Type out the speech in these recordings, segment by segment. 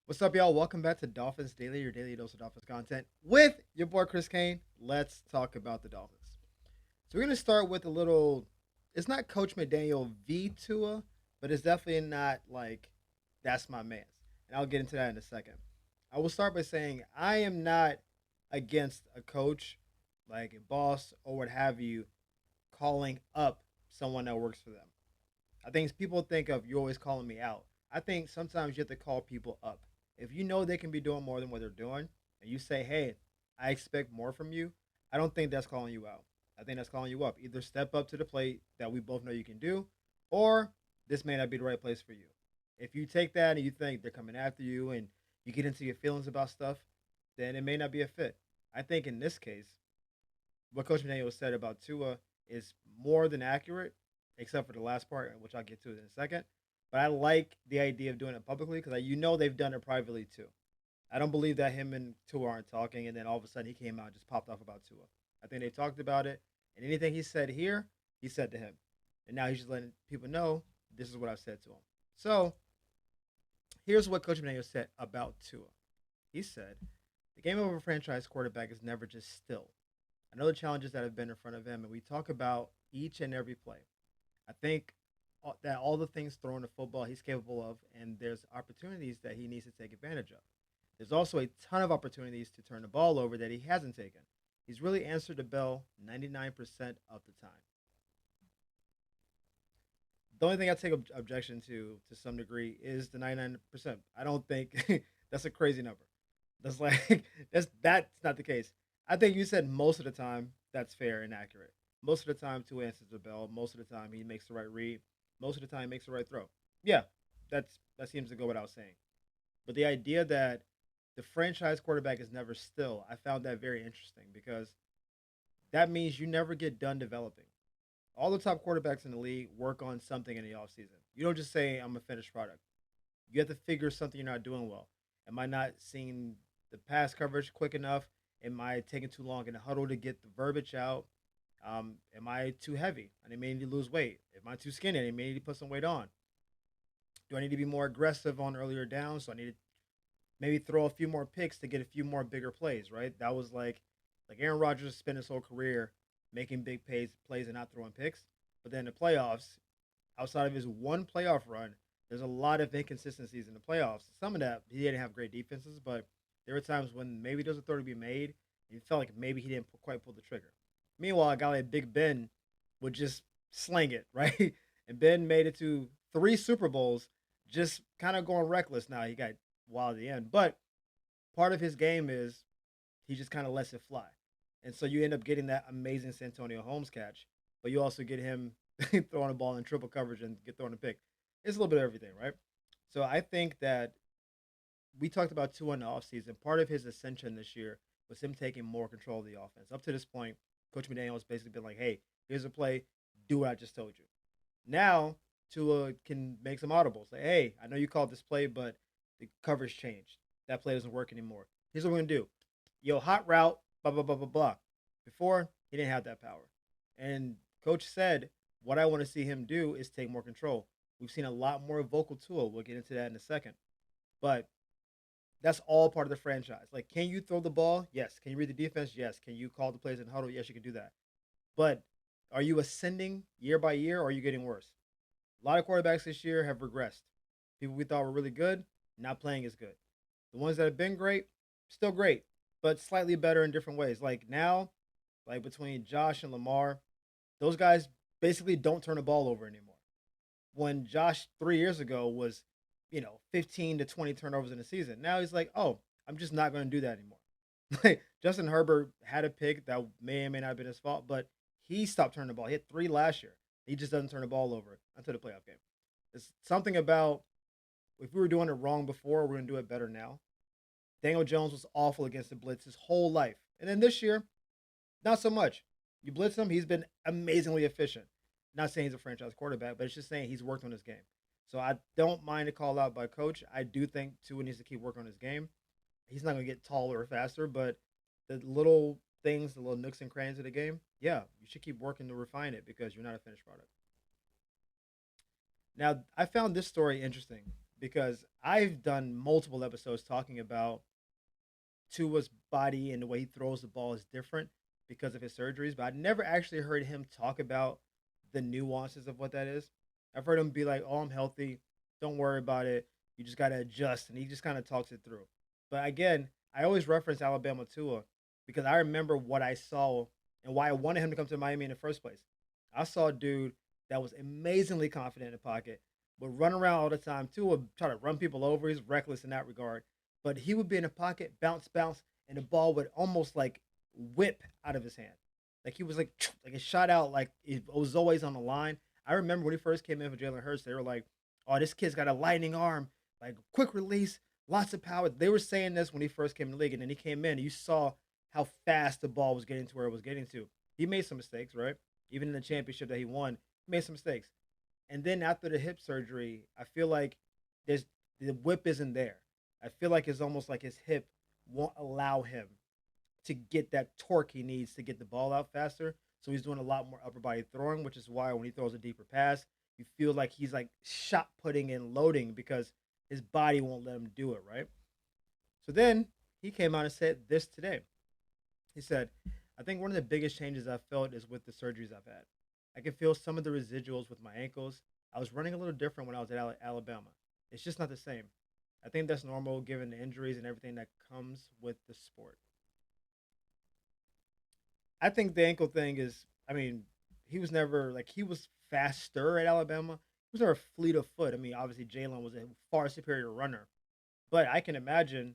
What's up, y'all? Welcome back to Dolphins Daily, your daily dose of Dolphins content with your boy Chris Kane. Let's talk about the Dolphins. So we're gonna start with a little. It's not Coach McDaniel v Tua, but it's definitely not like that's my man's. And I'll get into that in a second. I will start by saying I am not against a coach, like a boss or what have you, calling up someone that works for them. I think people think of you always calling me out. I think sometimes you have to call people up. If you know they can be doing more than what they're doing, and you say, "Hey, I expect more from you," I don't think that's calling you out. I think that's calling you up. Either step up to the plate that we both know you can do, or this may not be the right place for you. If you take that and you think they're coming after you and you get into your feelings about stuff, then it may not be a fit. I think in this case, what Coach McDaniel said about Tua is more than accurate, except for the last part, which I'll get to in a second. But I like the idea of doing it publicly because they've done it privately too. I don't believe that him and Tua aren't talking, and then all of a sudden he came out and just popped off about Tua. I think they talked about it, and anything he said here, he said to him, and now he's just letting people know this is what I've said to him. So here's what Coach McDaniel said about Tua. He said, "The game of a franchise quarterback is never just still. I know the challenges that have been in front of him, and we talk about each and every play. I think that all the things thrown to football he's capable of, and there's opportunities that he needs to take advantage of. There's also a ton of opportunities to turn the ball over that he hasn't taken. He's really answered the bell 99% of the time. The only thing I take objection to some degree is the 99%. I don't think that's a crazy number. That's like that's not the case. I think you said most of the time that's fair and accurate. Most of the time, two answers the bell. Most of the time, he makes the right read. Most of the time, he makes the right throw. Yeah, that seems to go without saying. But the idea that the franchise quarterback is never still, I found that very interesting because that means you never get done developing. All the top quarterbacks in the league work on something in the offseason. You don't just say, "I'm a finished product." You have to figure something you're not doing well. Am I not seeing the pass coverage quick enough? Am I taking too long in the huddle to get the verbiage out? Am I too heavy? I may need to lose weight. Am I too skinny? I may need to put some weight on. Do I need to be more aggressive on earlier downs? So I need to maybe throw a few more picks to get a few more bigger plays, right? That was like Aaron Rodgers spent his whole career making big plays and not throwing picks. But then the playoffs, outside of his one playoff run, there's a lot of inconsistencies in the playoffs. Some of that he didn't have great defenses, but there were times when maybe there was a throw to be made. And you felt like maybe he didn't quite pull the trigger. Meanwhile, a guy like Big Ben would just sling it, right? And Ben made it to three Super Bowls, just kind of going reckless. Now he got wild at the end, but part of his game is he just kind of lets it fly, and so you end up getting that amazing Santonio Holmes catch, but you also get him throwing a ball in triple coverage and get thrown a pick. It's a little bit of everything, right? So I think that we talked about Tua in the offseason. Part of his ascension this year was him taking more control of the offense. Up to this point, Coach McDaniel has basically been like, "Hey, here's a play. Do what I just told you." Now Tua can make some audibles. Like, "Hey, I know you called this play, but the coverage changed. That play doesn't work anymore. Here's what we're gonna do. Yo, hot route, blah blah blah blah blah." Before he didn't have that power, and Coach said, "What I want to see him do is take more control." We've seen a lot more vocal Tua. We'll get into that in a second, but that's all part of the franchise. Like, can you throw the ball? Yes. Can you read the defense? Yes. Can you call the plays in huddle? Yes, you can do that. But are you ascending year by year, or are you getting worse? A lot of quarterbacks this year have regressed. People we thought were really good, not playing as good. The ones that have been great, still great, but slightly better in different ways. Like now, like between Josh and Lamar, those guys basically don't turn the ball over anymore. When Josh 3 years ago was, 15 to 20 turnovers in a season, now he's like, "Oh, I'm just not going to do that anymore." Like Justin Herbert had a pick that may or may not have been his fault, but he stopped turning the ball. He had three last year. He just doesn't turn the ball over until the playoff game. It's something about if we were doing it wrong before, we're going to do it better now. Daniel Jones was awful against the blitz his whole life. And then this year, not so much. You blitz him, he's been amazingly efficient. Not saying he's a franchise quarterback, but it's just saying he's worked on his game. So I don't mind a call out by coach. I do think Tua needs to keep working on his game. He's not going to get taller or faster, but the little things, the little nooks and crannies of the game, yeah, you should keep working to refine it because you're not a finished product. Now, I found this story interesting. because I've done multiple episodes talking about Tua's body and the way he throws the ball is different because of his surgeries, but I never actually heard him talk about the nuances of what that is. I've heard him be like, "Oh, I'm healthy. Don't worry about it. You just got to adjust." And he just kind of talks it through. But again, I always reference Alabama Tua because I remember what I saw and why I wanted him to come to Miami in the first place. I saw a dude that was amazingly confident in the pocket, would run around all the time. Tua would try to run people over. He's reckless in that regard, but he would be in the pocket, bounce, bounce, and the ball would almost like whip out of his hand. Like he was like it shot out like it was always on the line. I remember when he first came in for Jalen Hurts, they were like, "Oh, this kid's got a lightning arm, like quick release, lots of power." They were saying this when he first came in the league, and then he came in, and you saw how fast the ball was getting to where it was getting to. He made some mistakes, right? Even in the championship that he won, he made some mistakes. And then after the hip surgery, I feel like there's the whip isn't there. I feel like it's almost like his hip won't allow him to get that torque he needs to get the ball out faster. So he's doing a lot more upper body throwing, which is why when he throws a deeper pass, you feel like he's like shot putting and loading because his body won't let him do it, right? So then he came out and said this today. He said, I think one of the biggest changes I've felt is with the surgeries I've had. I can feel some of the residuals with my ankles. I was running a little different when I was at Alabama. It's just not the same. I think that's normal given the injuries and everything that comes with the sport. I think the ankle thing is, I mean, he was never like he was faster at Alabama. He was never fleet of foot. I mean, obviously Jalen was a far superior runner, but I can imagine.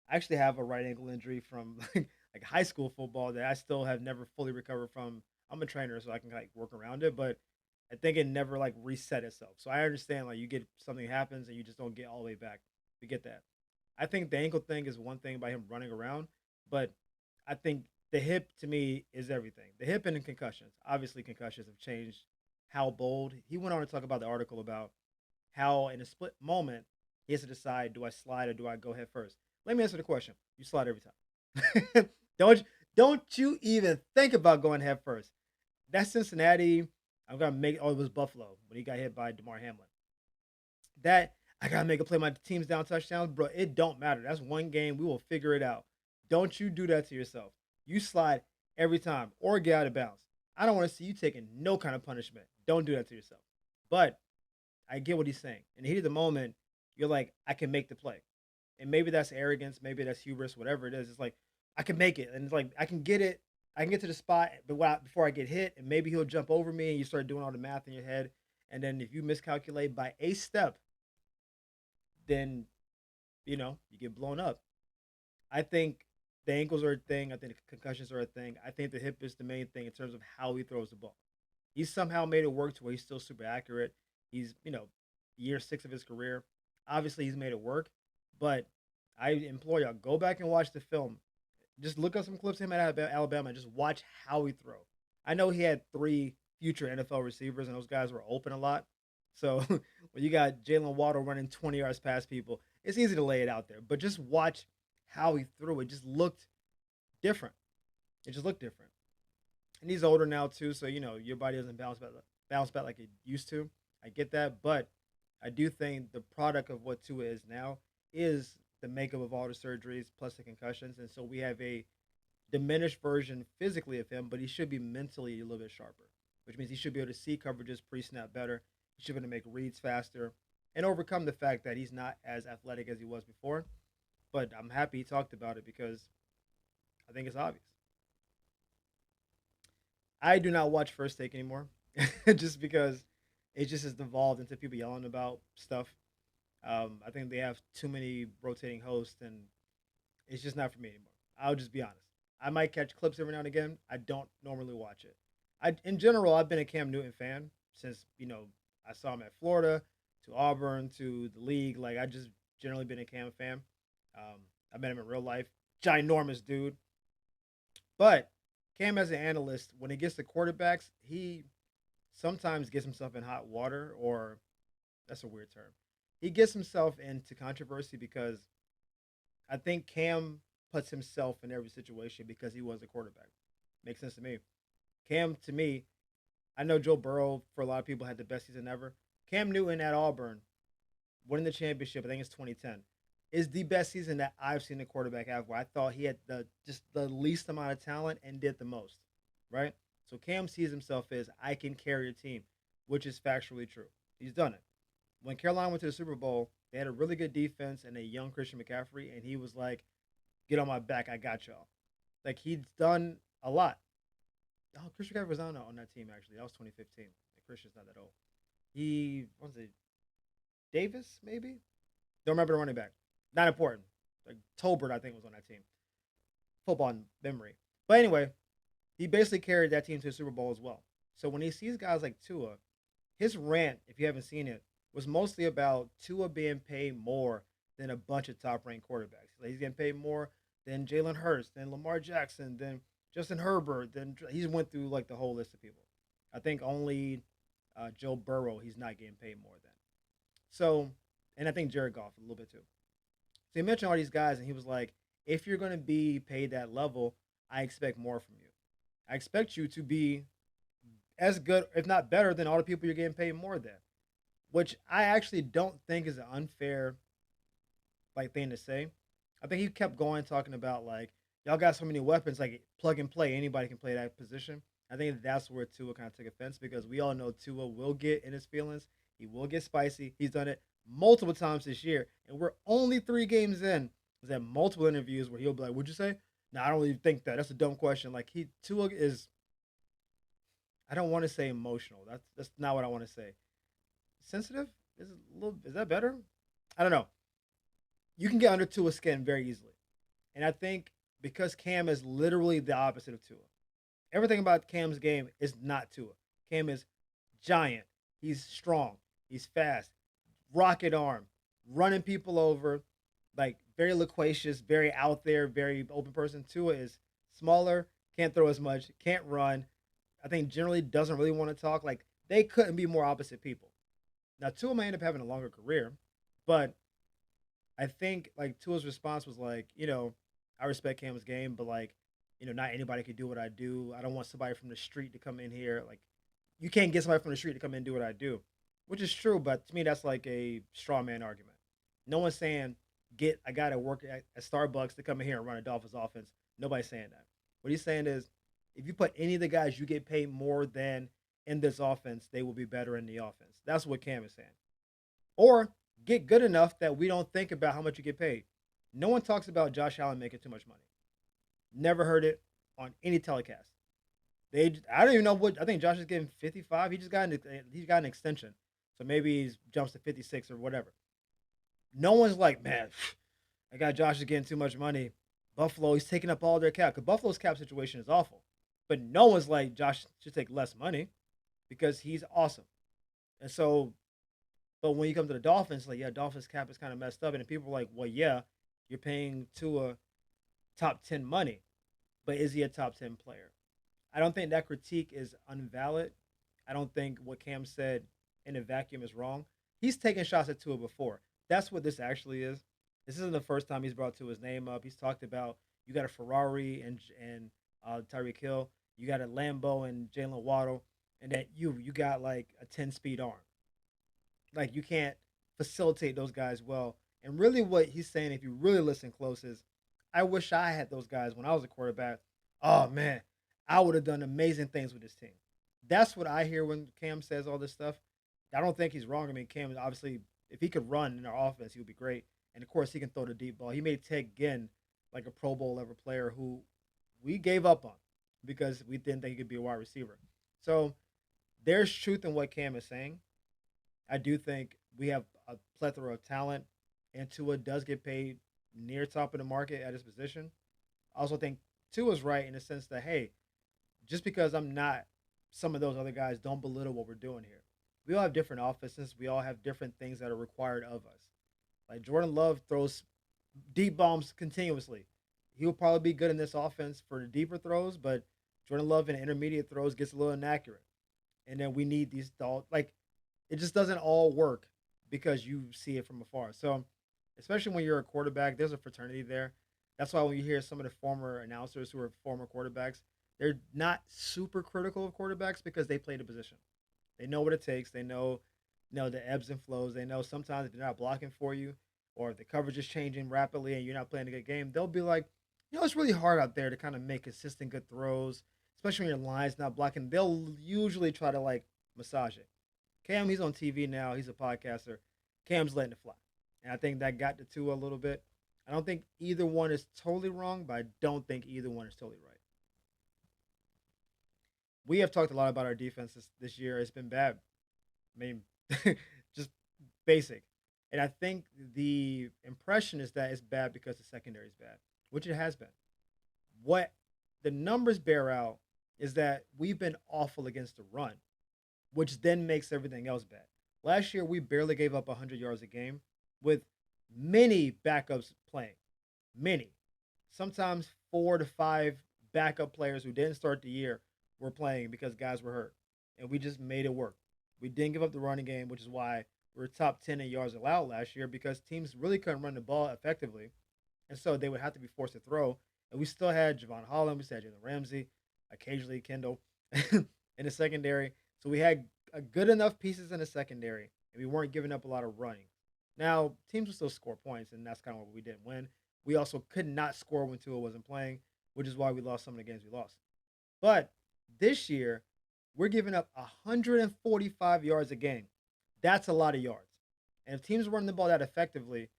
I actually have a right ankle injury from like high school football that I still have never fully recovered from. I'm a trainer, so I can like work around it, but I think it never like reset itself. So I understand like you get something happens and you just don't get all the way back. We get that. I think the ankle thing is one thing by him running around, but I think the hip to me is everything. The hip and the concussions. Obviously, concussions have changed how bold. He went on to talk about the article about how in a split moment he has to decide: do I slide or do I go head first? Let me answer the question. You slide every time. Don't you even think about going head first. That's Cincinnati. I'm gonna make. Oh, it was Buffalo when he got hit by Damar Hamlin. That I gotta make a play. My team's down touchdowns, bro. It don't matter. That's one game. We will figure it out. Don't you do that to yourself. You slide every time or get out of bounds. I don't want to see you taking no kind of punishment. Don't do that to yourself. But I get what he's saying. In the heat of the moment, you're like, I can make the play. And maybe that's arrogance, maybe that's hubris, whatever it is. It's like, I can make it. And it's like, I can get it. I can get to the spot before I get hit. And maybe he'll jump over me and you start doing all the math in your head. And then if you miscalculate by a step, then, you get blown up. I think the ankles are a thing. I think the concussions are a thing. I think the hip is the main thing in terms of how he throws the ball. He's somehow made it work to where he's still super accurate. He's, year six of his career. Obviously, he's made it work. But I implore y'all, go back and watch the film. Just look up some clips of him at Alabama and just watch how he throw. I know he had three future NFL receivers, and those guys were open a lot. So when you got Jalen Waddle running 20 yards past people, it's easy to lay it out there. But just watch how he threw. It just looked different. It just looked different. And he's older now too, so your body doesn't bounce back like it used to. I get that, but I do think the product of what Tua is now is the makeup of all the surgeries plus the concussions, and so we have a diminished version physically of him, but he should be mentally a little bit sharper, which means he should be able to see coverages pre-snap better. He should be able to make reads faster and overcome the fact that he's not as athletic as he was before. But I'm happy he talked about it because I think it's obvious. I do not watch First Take anymore, just because it just has devolved into people yelling about stuff. I think they have too many rotating hosts, and it's just not for me anymore. I'll just be honest. I might catch clips every now and again. I don't normally watch it. In general, I've been a Cam Newton fan since I saw him at Florida, to Auburn, to the league. Like I just generally been a Cam fan. I met him in real life, ginormous dude. But Cam, as an analyst, when he gets to quarterbacks, he sometimes gets himself in hot water, or that's a weird term. He gets himself into controversy because I think Cam puts himself in every situation because he was a quarterback. Makes sense to me. Cam, to me, I know Joe Burrow, for a lot of people, had the best season ever. Cam Newton at Auburn winning the championship. I think it's 2010. Is the best season that I've seen a quarterback have. Where I thought he had the just the least amount of talent and did the most. Right. So Cam sees himself as I can carry a team, which is factually true. He's done it. When Carolina went to the Super Bowl, they had a really good defense and a young Christian McCaffrey, and he was like, "Get on my back, I got y'all." Like he's done a lot. Oh, Christian McCaffrey was on that team actually. That was 2015. Like, Christian's not that old. He what was it Davis maybe? Don't remember the running back. Not important. Like Tolbert, I think was on that team. Football memory. But anyway, he basically carried that team to the Super Bowl as well. So when he sees guys like Tua, his rant, if you haven't seen it, was mostly about Tua being paid more than a bunch of top ranked quarterbacks. Like he's getting paid more than Jalen Hurts, than Lamar Jackson, than Justin Herbert. Then he's went through like the whole list of people. I think only Joe Burrow he's not getting paid more than. So, and I think Jared Goff a little bit too. So he mentioned all these guys, and he was like, if you're going to be paid that level, I expect more from you. I expect you to be as good, if not better, than all the people you're getting paid more than. Which I actually don't think is an unfair like thing to say. I think he kept going talking about like y'all got so many weapons, like plug and play. Anybody can play that position. I think that's where Tua kind of took offense because we all know Tua will get in his feelings. He will get spicy. He's done it multiple times this year, and we're only 3 games in. He's had multiple interviews where he'll be like, "Would you say?" No, I don't really think that. That's a dumb question. Like Tua is. I don't want to say emotional. That's not what I want to say. Sensitive is a little. Is that better? I don't know. You can get under Tua's skin very easily, and I think because Cam is literally the opposite of Tua. Everything about Cam's game is not Tua. Cam is giant. He's strong. He's fast. Rocket arm, running people over, like very loquacious, very out there, very open person. Tua is smaller, can't throw as much, can't run. I think generally doesn't really want to talk. Like they couldn't be more opposite people. Now Tua may end up having a longer career, but I think like Tua's response was like, I respect Cam's game, but like, not anybody can do what I do. I don't want somebody from the street to come in here. Like, you can't get somebody from the street to come in and do what I do, which is true. But to me, that's like a straw man argument. No one's saying get a guy to work at Starbucks to come in here and run a Dolphins offense. Nobody's saying that. What he's saying is, if you put any of the guys you get paid more than in this offense, they will be better in the offense. That's what Cam is saying. Or get good enough that we don't think about how much you get paid. No one talks about Josh Allen making too much money. Never heard it on any telecast. I don't even know what I think. Josh is getting 55. He's got an extension, so maybe he jumps to 56 or whatever. No one's like, man, I got Josh is getting too much money. Buffalo, he's taking up all their cap because Buffalo's cap situation is awful. But no one's like Josh should take less money because he's awesome. And so, but when you come to the Dolphins, like, yeah, Dolphins cap is kind of messed up, and people are like, well, yeah, you're paying Tua top 10 money, but is he a top 10 player? I don't think that critique is invalid. I don't think what Cam said in a vacuum is wrong. He's taken shots at Tua before. That's what this actually is. This isn't the first time he's brought Tua's name up. He's talked about you got a Ferrari and Tyreek Hill, you got a Lambo and Jalen Waddle, and that you got like a 10-speed arm. Like you can't facilitate those guys well. And really, what he's saying, if you really listen close, is I wish I had those guys when I was a quarterback. Oh man, I would have done amazing things with this team. That's what I hear when Cam says all this stuff. I don't think he's wrong. I mean, Cam obviously, if he could run in our offense, he would be great. And of course, he can throw the deep ball. He made Ted Ginn like a Pro Bowl level player who we gave up on because we didn't think he could be a wide receiver. So there's truth in what Cam is saying. I do think we have a plethora of talent, and Tua does get paid near top of the market at his position. I also think Tua's right in the sense that, hey, just because I'm not some of those other guys, don't belittle what we're doing here. We all have different offenses. We all have different things that are required of us. Like Jordan Love throws deep bombs continuously. He'll probably be good in this offense for the deeper throws, but Jordan Love in intermediate throws gets a little inaccurate. And then we need these like it just doesn't all work because you see it from afar. So especially when you're a quarterback, there's a fraternity there. That's why when you hear some of the former announcers who are former quarterbacks, they're not super critical of quarterbacks because they play the position. They know what it takes. They know know the ebbs and flows. They know sometimes if they're not blocking for you, or if the coverage is changing rapidly and you're not playing a good game, they'll be like, it's really hard out there to kind of make consistent good throws, especially when your line's not blocking. They'll usually try to like massage it. Cam, he's on TV now. He's a podcaster. Cam's letting it fly, and I think that got to Tua a little bit. I don't think either one is totally wrong, but I don't think either one is totally right. We have talked a lot about our defense this year. It's been bad. I mean, just basic. And I think the impression is that it's bad because the secondary is bad, which it has been. What the numbers bear out is that we've been awful against the run, which then makes everything else bad. Last year, we barely gave up 100 yards a game with many backups playing. Many. Sometimes 4 to 5 backup players who didn't start the year were playing because guys were hurt. And we just made it work. We didn't give up the running game, which is why we were top 10 in yards allowed last year because teams really couldn't run the ball effectively. And so they would have to be forced to throw. And we still had Javon Holland, we still had Jalen Ramsey, occasionally Kendall in the secondary. So we had a good enough pieces in the secondary, and we weren't giving up a lot of running. Now, teams will still score points, and that's kind of what we didn't win. We also could not score when Tua wasn't playing, which is why we lost some of the games we lost. But this year, we're giving up 145 yards a game. That's a lot of yards. And if teams run the ball that effectively,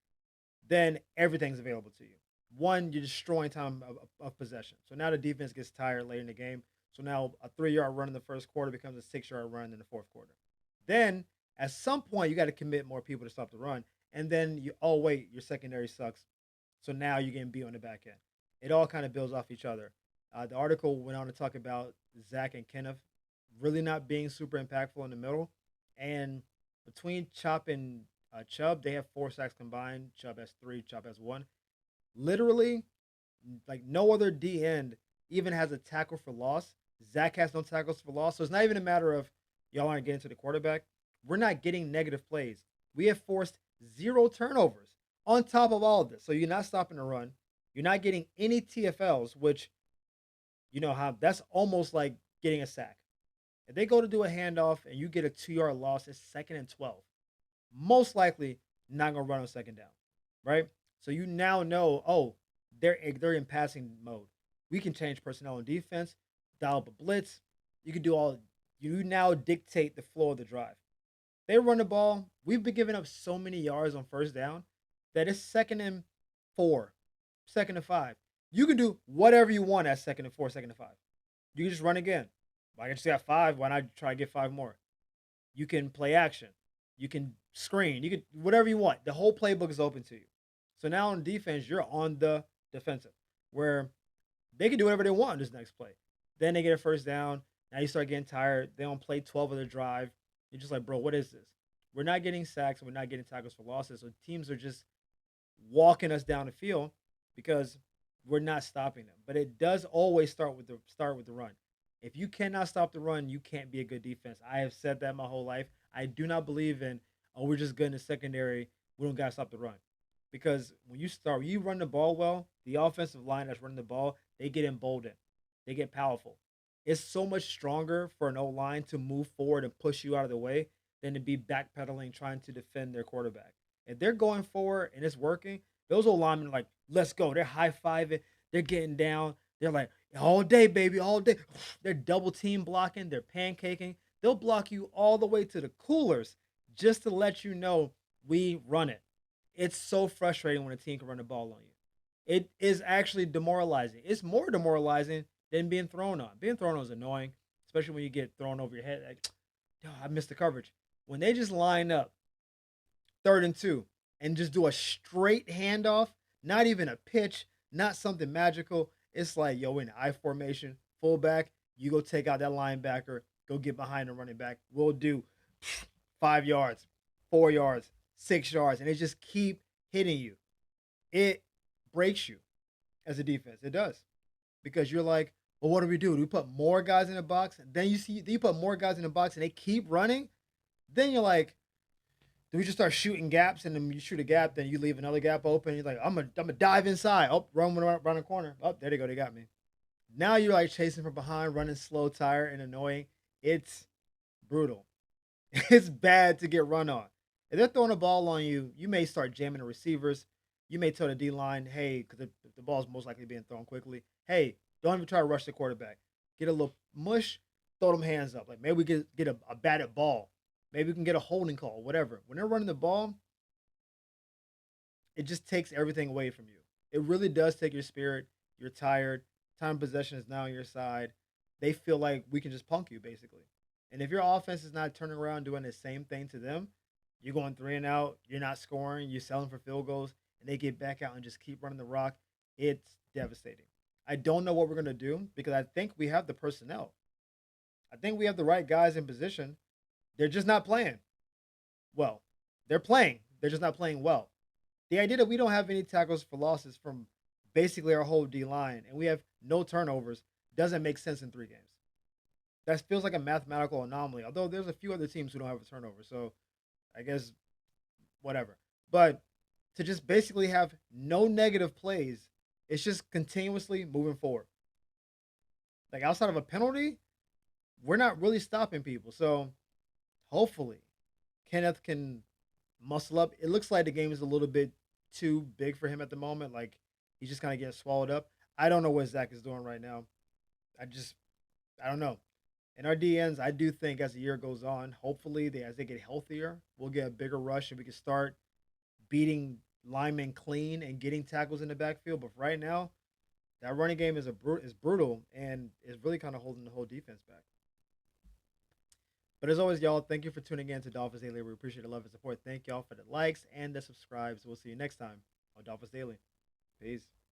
then everything's available to you. One, you're destroying time of possession. So now the defense gets tired late in the game. So now a 3-yard run in the first quarter becomes a 6-yard run in the fourth quarter. Then at some point, you got to commit more people to stop the run. And then oh, wait, your secondary sucks. So now you're getting beat on the back end. It all kind of builds off each other. The article went on to talk about Zach and Kenneth really not being super impactful in the middle. And between Chop and Chubb, they have 4 sacks combined. Chubb has 3, Chop has 1. Literally, like no other D end even has a tackle for loss. Zach has no tackles for loss. So it's not even a matter of y'all aren't getting to the quarterback. We're not getting negative plays. We have forced 0 turnovers on top of all of this. So you're not stopping the run. You're not getting any TFLs, which you know how that's almost like getting a sack. If they go to do a handoff and you get a 2-yard loss, it's 2nd and 12. Most likely not gonna run on second down, right? So you now know, oh, they're in passing mode. We can change personnel on defense, dial up a blitz. You can do all. You now dictate the flow of the drive. They run the ball. We've been giving up so many yards on first down that it's 2nd and 4, 2nd and 5. You can do whatever you want at 2nd and 4, 2nd and 5. You can just run again. Like I just got 5. Why not try to get 5 more? You can play action. You can screen. You can whatever you want. The whole playbook is open to you. So now on defense, you're on the defensive where they can do whatever they want in this next play. Then they get a first down. Now you start getting tired. They don't play 12 of their drive. You're just like, bro, what is this? We're not getting sacks. We're not getting tackles for losses. So teams are just walking us down the field because we're not stopping them. But it does always start with the run. If you cannot stop the run, you can't be a good defense. I have said that my whole life. I do not believe in, oh, we're just good in the secondary. We don't got to stop the run. Because when you run the ball well, the offensive line that's running the ball, they get emboldened. They get powerful. It's so much stronger for an O-line to move forward and push you out of the way than to be backpedaling trying to defend their quarterback. If they're going forward and it's working, those O-linemen are like, let's go. They're high-fiving. They're getting down. They're like, all day, baby, all day. They're double team blocking. They're pancaking. They'll block you all the way to the coolers just to let you know we run it. It's so frustrating when a team can run the ball on you. It is actually demoralizing. It's more demoralizing than being thrown on. Being thrown on is annoying, especially when you get thrown over your head. Like, oh, I missed the coverage. When they just line up 3rd and 2 and just do a straight handoff, not even a pitch, not something magical. It's like, yo, in I formation, fullback, you go take out that linebacker, go get behind the running back. We'll do 5 yards, 4 yards, 6 yards, and it just keep hitting you. It breaks you as a defense. It does. Because you're like, well, what do we do? Do we put more guys in the box? Then you put more guys in the box and they keep running. Then you're like, do we just start shooting gaps and then you shoot a gap, then you leave another gap open? You're like, I'm gonna dive inside. Oh, run around the corner. Oh, there they go. They got me. Now you're like chasing from behind, running slow, tired, and annoying. It's brutal. It's bad to get run on. If they're throwing a ball on you, you may start jamming the receivers. You may tell the D line, hey, because the ball's most likely being thrown quickly. Hey, don't even try to rush the quarterback. Get a little mush, throw them hands up. Like maybe we get a batted ball. Maybe we can get a holding call, whatever. When they're running the ball, it just takes everything away from you. It really does take your spirit. You're tired. Time of possession is now on your side. They feel like we can just punk you, basically. And if your offense is not turning around doing the same thing to them, you're going three and out, you're not scoring, you're selling for field goals, and they get back out and just keep running the rock, it's devastating. I don't know what we're going to do because I think we have the personnel. I think we have the right guys in position. They're just not playing well. They're playing, they're just not playing well. The idea that we don't have any tackles for losses from basically our whole D line and we have no turnovers doesn't make sense in 3 games. That feels like a mathematical anomaly. Although there's a few other teams who don't have a turnover, so I guess whatever. But to just basically have no negative plays, it's just continuously moving forward. Like outside of a penalty, we're not really stopping people. So hopefully Kenneth can muscle up. It looks like the game is a little bit too big for him at the moment. Like he's just kind of getting swallowed up. I don't know what Zach is doing right now. I just I don't know. And our DNs, I do think as the year goes on, hopefully as they get healthier, we'll get a bigger rush and we can start beating linemen clean and getting tackles in the backfield. But right now, that running game is brutal and is really kind of holding the whole defense back. But as always, y'all, thank you for tuning in to Dolphins Daily. We appreciate the love and support. Thank y'all for the likes and the subscribes. We'll see you next time on Dolphins Daily. Peace.